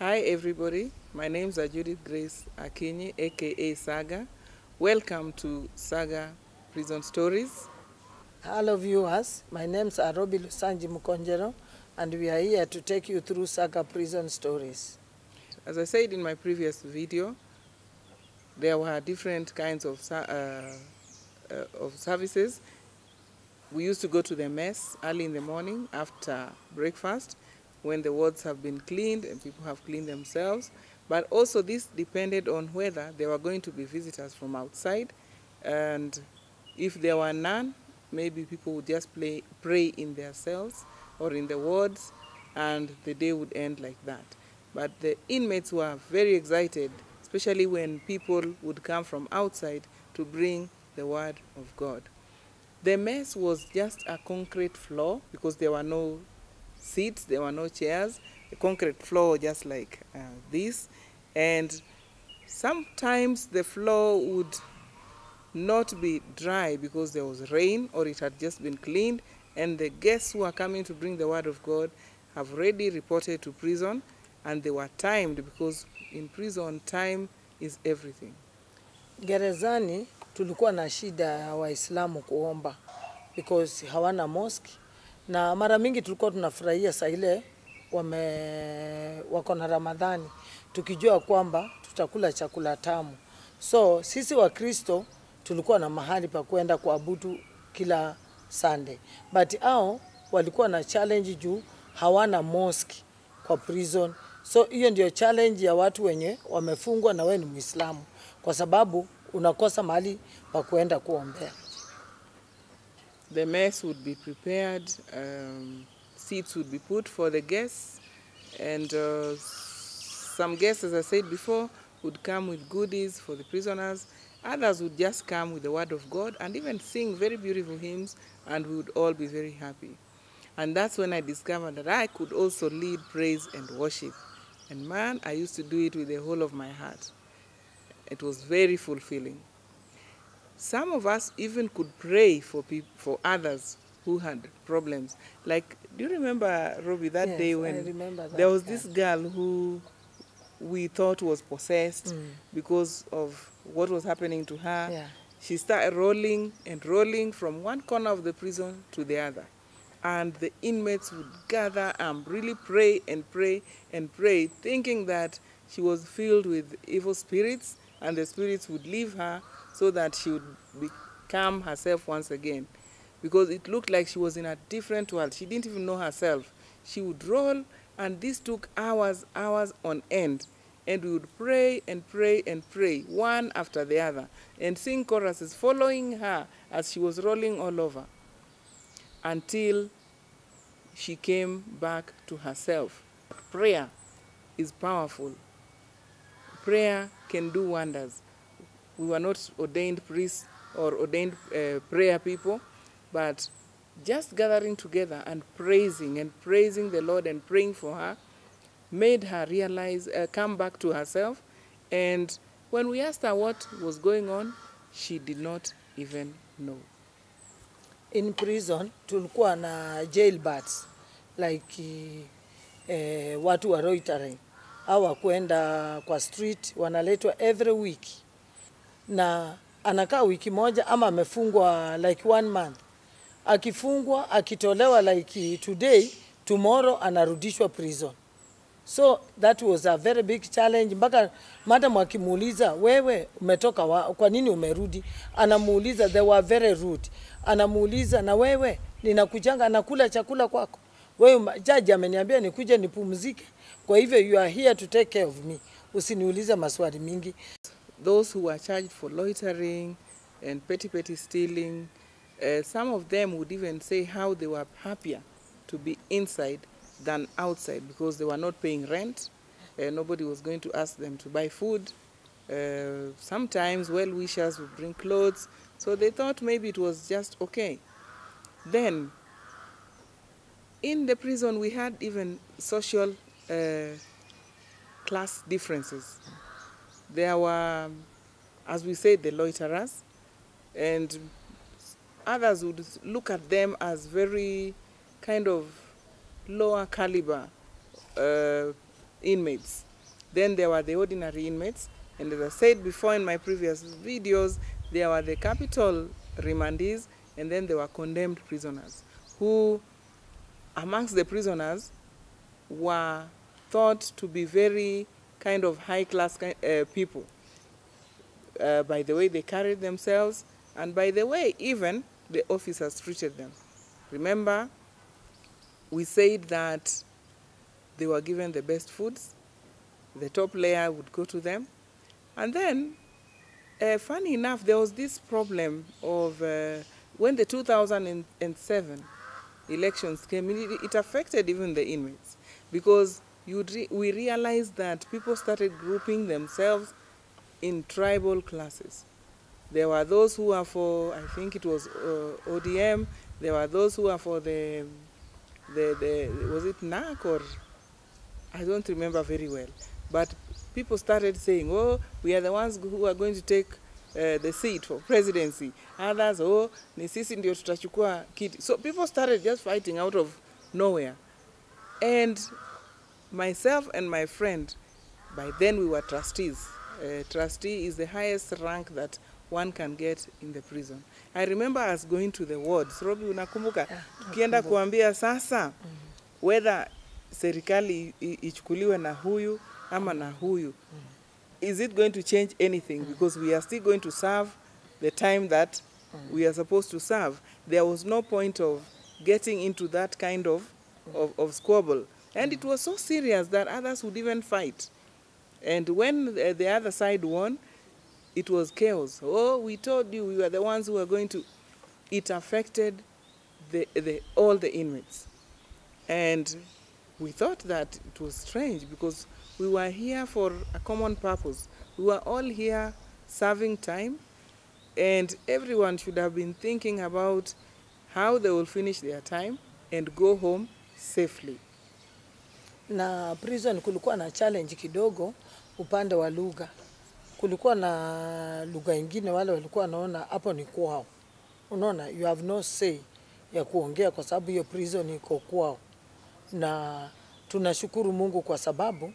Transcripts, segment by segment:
Hi everybody, my name's Judith Grace Akinyi, aka Saga. Welcome to Saga Prison Stories. Hello viewers, my name is Arobi Lusanji Mukonjero and we are here to take you through Saga Prison Stories. As I said in my previous video, there were different kinds of services. We used to go to the mess early in the morning after breakfast when the wards have been cleaned and people have cleaned themselves. But also this depended on whether there were going to be visitors from outside, and if there were none, maybe people would just pray in their cells or in the wards, and the day would end like that. But the inmates were very excited, especially when people would come from outside to bring the word of God. The mess was just a concrete floor because there were no seats, there were no chairs, a concrete floor just like this. And sometimes the floor would not be dry because there was rain or it had just been cleaned, and the guests who are coming to bring the word of God have already reported to prison, and they were timed because in prison time is everything. Gerezani tulikuwa na shida ya Waislamu kuomba because hawana mosque, na mara mingi tulikuwa tunafurahia saa ile wako na Ramadhani tukijua kwamba tutakula chakula tamu. So sisi wa Kristo tulikuwa na mahali pa kwenda kuabudu kila Sunday. But hao walikuwa na challenge juu hawana mosque kwa prison. So hiyo ndio challenge ya watu wenye wamefungwa na wewe ni Muislamu, kwa sababu unakosa mahali pa kwenda kuombea. The mess would be prepared, seats would be put for the guests, and some guests, as I said before, would come with goodies for the prisoners. Others would just come with the word of God and even sing very beautiful hymns, and we would all be very happy. And that's when I discovered that I could also lead praise and worship. And man, I used to do it with the whole of my heart. It was very fulfilling. Some of us even could pray for others who had problems. Like, do you remember, Robbie, that day when there was this girl who we thought was possessed because of what was happening to her? Yeah. She started rolling and rolling from one corner of the prison to the other. And the inmates would gather and really pray and pray and pray, thinking that she was filled with evil spirits and the spirits would leave her so that she would become herself once again. Because it looked like she was in a different world. She didn't even know herself. She would roll, and this took hours on end. And we would pray and pray and pray, one after the other, and sing choruses following her as she was rolling all over, until she came back to herself. Prayer is powerful. Prayer can do wonders. We were not ordained priests or ordained prayer people, but just gathering together and praising the Lord and praying for her made her realize, come back to herself. And when we asked her what was going on, she did not even know. In prison tulikuwa na jailbirds like watu wa loitering au kwenda kwa street, wanaletwa every week, na anakaa wiki moja ama amefungwa like 1 month. Akifungwa, akitolewa like today, tomorrow anarudishwa prison. So that was a very big challenge. Mpaka madam akimuuliza, wewe umetoka kwa nini umerudi? Anamuuliza, they were very rude. Anamuuliza, na wewe ninakujanga nakula chakula kwako? Wewe jaji ameniambia nikuje nipumzike. Kwa hivyo you are here to take care of me. Usiniulize maswali mingi. Those who were charged for loitering and petty stealing, some of them would even say how they were happier to be inside than outside because they were not paying rent. Nobody was going to ask them to buy food. Sometimes well-wishers would bring clothes, so they thought maybe it was just okay. Then, in the prison, we had even social class differences. There were, as we said, the loiterers, and others would look at them as very kind of lower caliber inmates. Then there were the ordinary inmates. And as I said before in my previous videos, there were the capital remandees, and then there were condemned prisoners, who amongst the prisoners were thought to be very kind of high-class people, by the way they carried themselves, and by the way even the officers treated them. Remember, we said that they were given the best foods, the top layer would go to them, and then, funny enough, there was this problem of when the 2007 elections came, it affected even the inmates, because we realized that people started grouping themselves in tribal classes. There were those who were for, I think it was ODM, there were those who were for the was it NAC, or I don't remember very well. But people started saying, oh, we are the ones who are going to take the seat for presidency. Others, oh, ni sisi ndio tutachukua kiti. So people started just fighting out of nowhere. And myself and my friend, by then we were trustees. Trustee is the highest rank that one can get in the prison. I remember us going to the wards. Robi, unakumbuka? Tukienda kuambia sasa, whether serikali ichukuliwe na huyu ama na huyu, is it going to change anything? Because we are still going to serve the time that we are supposed to serve. There was no point of getting into that kind of squabble. And it was so serious that others would even fight. And when the other side won, it was chaos. Oh, we told you we were the ones who were going to. It affected all the inmates. And we thought that it was strange, because we were here for a common purpose. We were all here serving time, and everyone should have been thinking about how they will finish their time and go home safely. Na prison kulikuwa na challenge kidogo upande wa lugha. Kulikuwa na lugha ingine wale walikuwa naona hapo ni kwao. Unaona, you have no say ya kuongea kwa sababu hiyo prison iko kwao. Na tunashukuru Mungu kwa sababu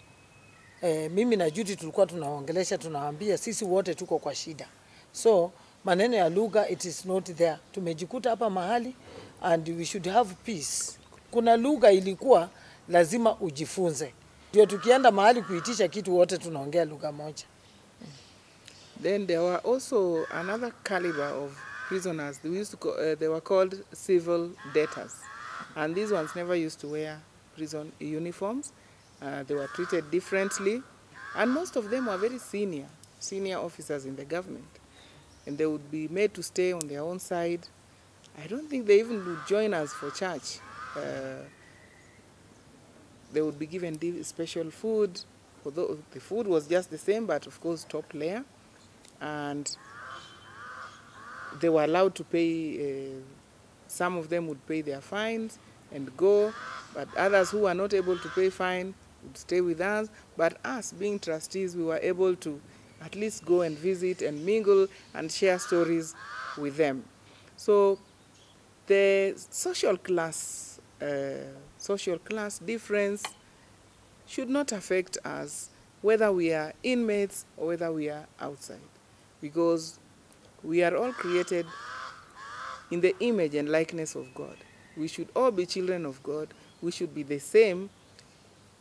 mimi na Judy tulikuwa tunaongelesha, tunawaambia sisi wote tuko kwa shida. So maneno ya lugha, it is not there. Tumejikuta hapa mahali and we should have peace. Kuna lugha ilikuwa lazima ujifunze. Ndio tukienda mahali kuitisha kitu wote tunaongea lugha moja. Then there were also another caliber of prisoners. They were called civil debtors. And these ones never used to wear prison uniforms. They were treated differently. And most of them were very senior officers in the government. And they would be made to stay on their own side. I don't think they even would join us for church. They would be given special food. Although the food was just the same, but of course top layer. And they were allowed to pay, some of them would pay their fines and go, but others who were not able to pay fine would stay with us. But us, being trustees, we were able to at least go and visit and mingle and share stories with them. So the social class difference should not affect us, whether we are inmates or whether we are outside, because we are all created in the image and likeness of God. We should all be children of God. We should be the same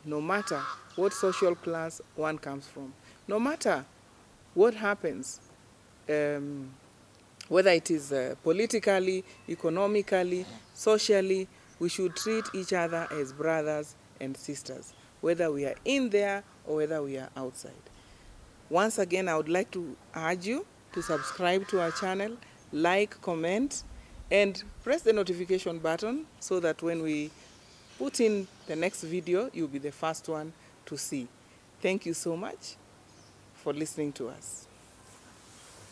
no matter what social class one comes from. No matter what happens, whether it is politically, economically, socially, we should treat each other as brothers and sisters, whether we are in there or whether we are outside. Once again, I would like to urge you to subscribe to our channel, like, comment, and press the notification button so that when we put in the next video, you'll be the first one to see. Thank you so much for listening to us.